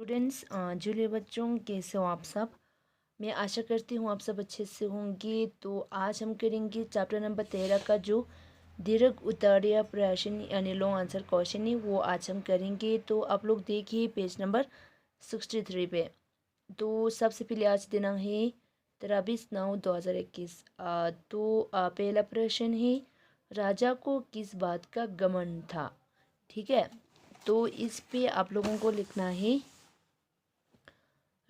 Students, Julia बच्चों, कैसे हो आप सब। मैं आशा करती हूँ आप सब अच्छे से होंगे। तो आज हम करेंगे चैप्टर नंबर 13 का जो दीर्घ उत्तरीय प्रश्न यानी लॉन्ग आंसर क्वेश्चन है वो आज हम करेंगे। तो आप लोग देखिए पेज नंबर 63 पे। तो सबसे पहले आज दिनांक है 23/9/2021। तो पहला प्रश्न है, राजा को किस बात का घमंड था। ठीक है, तो इस पे आप लोगों को लिखना है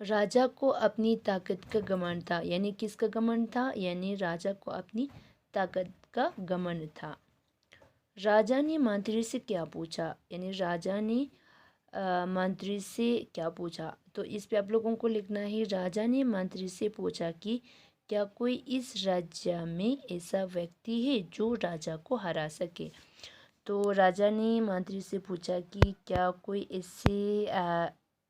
राजा को अपनी ताकत का घमंड था। यानी किसका घमंड था, यानी राजा को अपनी ताकत का घमंड था। राजा ने मंत्री से क्या पूछा, यानी राजा ने मंत्री से क्या पूछा। तो इस पे आप लोगों को लिखना है राजा ने मंत्री से पूछा कि क्या कोई इस राज्य में ऐसा व्यक्ति है जो राजा को हरा सके। तो राजा ने मंत्री से पूछा कि क्या कोई ऐसे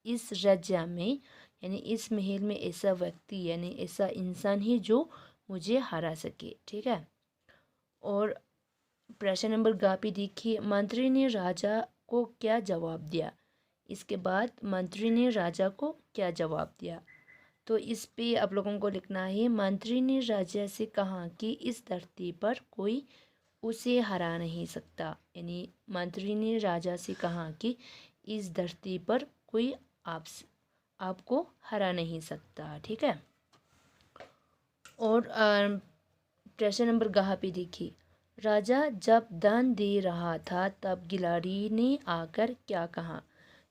इस राज्य में यानी इस महल में ऐसा व्यक्ति यानी ऐसा इंसान है जो मुझे हरा सके। ठीक है, और प्रश्न नंबर ग पे देखिए, मंत्री ने राजा को क्या जवाब दिया। इसके बाद मंत्री ने राजा को क्या जवाब दिया। तो इस पे आप लोगों को लिखना है मंत्री ने राजा से कहा कि इस धरती पर कोई उसे हरा नहीं सकता। यानी मंत्री ने राजा से कहा कि इस धरती पर कोई आपको हरा नहीं सकता। ठीक है, और प्रश्न नंबर ग पे देखिए, राजा जब दान दे रहा था तब गिलाड़ी ने आकर क्या कहा।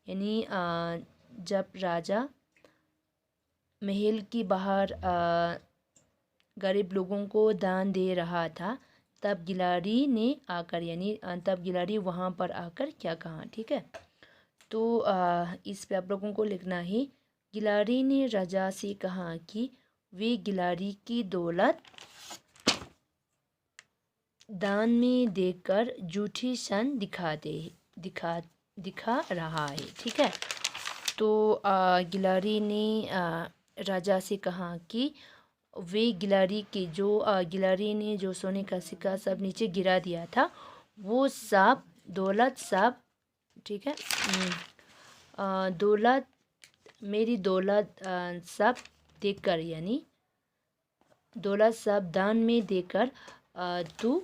यानी जब राजा महल की बाहर गरीब लोगों को दान दे रहा था तब गिलाड़ी ने आकर यानी तब गिलाड़ी वहाँ पर आकर क्या कहा। ठीक है, तो इस पे आप लोगों को लिखना है गिलाड़ी ने राजा से कहा कि वे गिलाड़ी की दौलत दान में देकर झूठी शान दिखा रहा है। ठीक है, तो गिलाड़ी ने राजा से कहा कि वे गिलाड़ी ने जो सोने का सिक्का सब नीचे गिरा दिया था वो सब दौलत सब। ठीक है, दौलत मेरी दौलत सब देकर यानी दौलत सब दान में देकर तू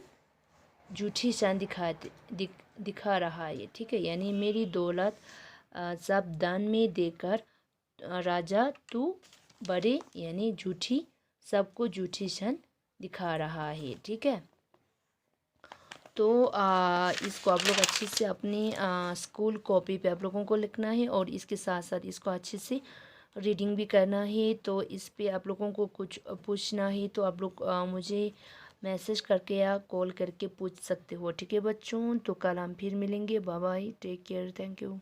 झूठी शान दिखा रहा है। ठीक है, यानी मेरी दौलत सब दान में देकर राजा तू बड़े यानी सबको झूठी शान दिखा रहा है। ठीक है, तो इसको आप लोग अच्छे से अपनी स्कूल कॉपी पे आप लोगों को लिखना है और इसके साथ साथ इसको अच्छे से रीडिंग भी करना है। तो इस पे आप लोगों को कुछ पूछना है तो आप लोग मुझे मैसेज करके या कॉल करके पूछ सकते हो। ठीक है बच्चों, तो कल हम फिर मिलेंगे। Bye bye, take care, thank you.